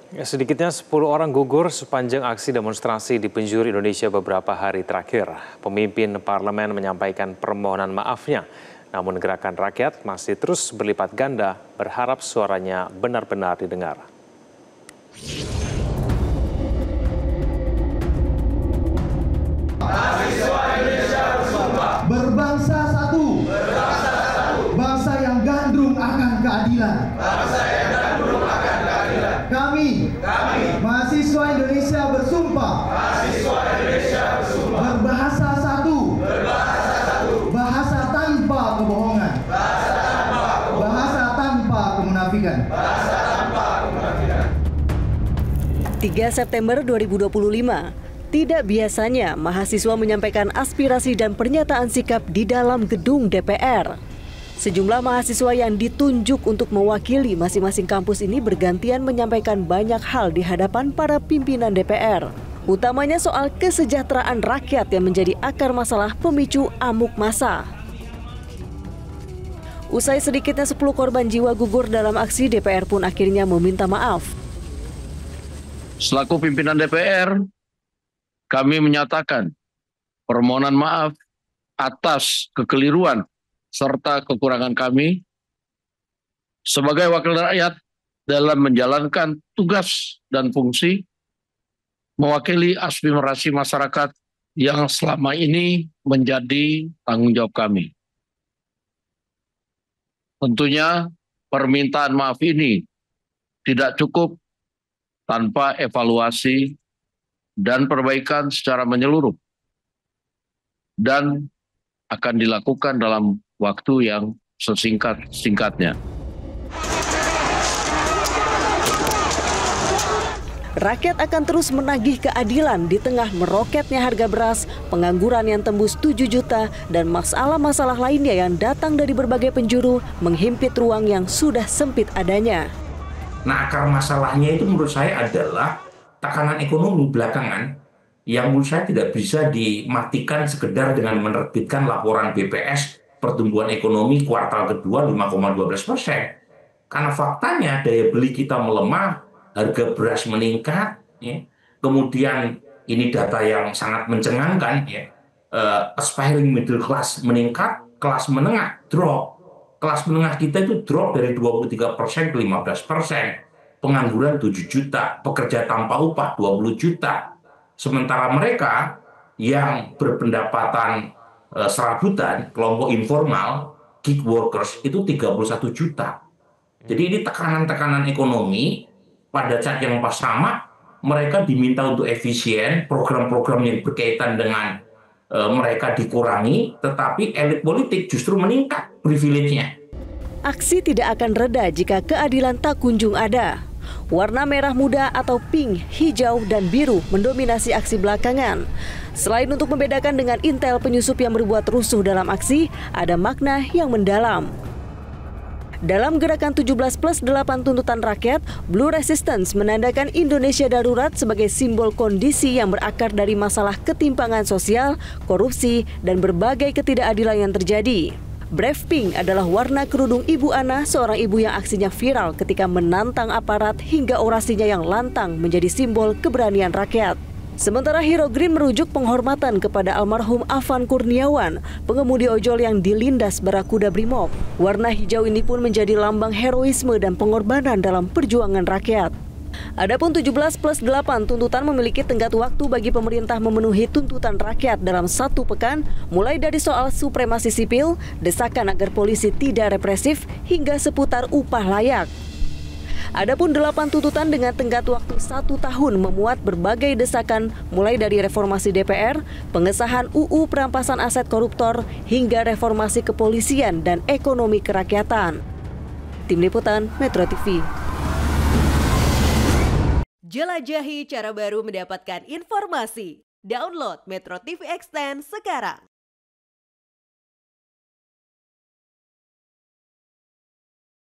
Sedikitnya 10 orang gugur sepanjang aksi demonstrasi di penjuru Indonesia beberapa hari terakhir. Pemimpin parlemen menyampaikan permohonan maafnya. Namun gerakan rakyat masih terus berlipat ganda, berharap suaranya benar-benar didengar. Mahasiswa Indonesia bersumpah. Berbangsa satu. Bangsa yang gandrung akan keadilan. Kami, mahasiswa Indonesia bersumpah. Berbahasa satu. Bahasa tanpa kebohongan. Bahasa tanpa kemunafikan. 3 September 2025. Tidak biasanya mahasiswa menyampaikan aspirasi dan pernyataan sikap di dalam gedung DPR. Sejumlah mahasiswa yang ditunjuk untuk mewakili masing-masing kampus ini bergantian menyampaikan banyak hal di hadapan para pimpinan DPR. Utamanya soal kesejahteraan rakyat yang menjadi akar masalah pemicu amuk massa. Usai sedikitnya 10 korban jiwa gugur dalam aksi, DPR pun akhirnya meminta maaf. Selaku pimpinan DPR, kami menyatakan permohonan maaf atas kekeliruan serta kekurangan kami sebagai wakil rakyat dalam menjalankan tugas dan fungsi mewakili aspirasi masyarakat yang selama ini menjadi tanggung jawab kami. Tentunya permintaan maaf ini tidak cukup tanpa evaluasi dan perbaikan secara menyeluruh dan akan dilakukan dalam waktu yang sesingkat-singkatnya. Rakyat akan terus menagih keadilan di tengah meroketnya harga beras, pengangguran yang tembus 7 juta, dan masalah-masalah lainnya yang datang dari berbagai penjuru menghimpit ruang yang sudah sempit adanya. Nah, akar masalahnya itu menurut saya adalah tekanan ekonomi belakangan yang menurut saya tidak bisa dimatikan sekedar dengan menerbitkan laporan BPS pertumbuhan ekonomi kuartal kedua 5,12%. Karena faktanya daya beli kita melemah, harga beras meningkat, ya. Kemudian ini data yang sangat mencengangkan, ya. Aspiring middle class meningkat, kelas menengah drop. Kelas menengah kita itu drop dari 23% ke 15%. Pengangguran 7 juta, pekerja tanpa upah 20 juta. Sementara mereka yang berpendapatan serabutan, kelompok informal, gig workers itu 31 juta. Jadi ini tekanan-tekanan ekonomi pada saat yang pas sama mereka diminta untuk efisien, program-program yang berkaitan dengan mereka dikurangi, tetapi elit politik justru meningkat privilege-nya. Aksi tidak akan reda jika keadilan tak kunjung ada. Warna merah muda atau pink, hijau, dan biru mendominasi aksi belakangan. Selain untuk membedakan dengan intel penyusup yang berbuat rusuh dalam aksi, ada makna yang mendalam. Dalam gerakan 17+8 tuntutan rakyat, Blue Resistance menandakan Indonesia darurat sebagai simbol kondisi yang berakar dari masalah ketimpangan sosial, korupsi, dan berbagai ketidakadilan yang terjadi. Brave Pink adalah warna kerudung Ibu Ana, seorang ibu yang aksinya viral ketika menantang aparat hingga orasinya yang lantang menjadi simbol keberanian rakyat. Sementara Hero Green merujuk penghormatan kepada almarhum Afan Kurniawan, pengemudi ojol yang dilindas barakuda Brimob. Warna hijau ini pun menjadi lambang heroisme dan pengorbanan dalam perjuangan rakyat. Adapun 17+8 tuntutan memiliki tenggat waktu bagi pemerintah memenuhi tuntutan rakyat dalam 1 pekan, mulai dari soal supremasi sipil, desakan agar polisi tidak represif, hingga seputar upah layak. Adapun 8 tuntutan dengan tenggat waktu 1 tahun memuat berbagai desakan, mulai dari reformasi DPR, pengesahan UU perampasan aset koruptor, hingga reformasi kepolisian dan ekonomi kerakyatan. Tim Liputan Metro TV. Jelajahi cara baru mendapatkan informasi. Download Metro TV Extend sekarang.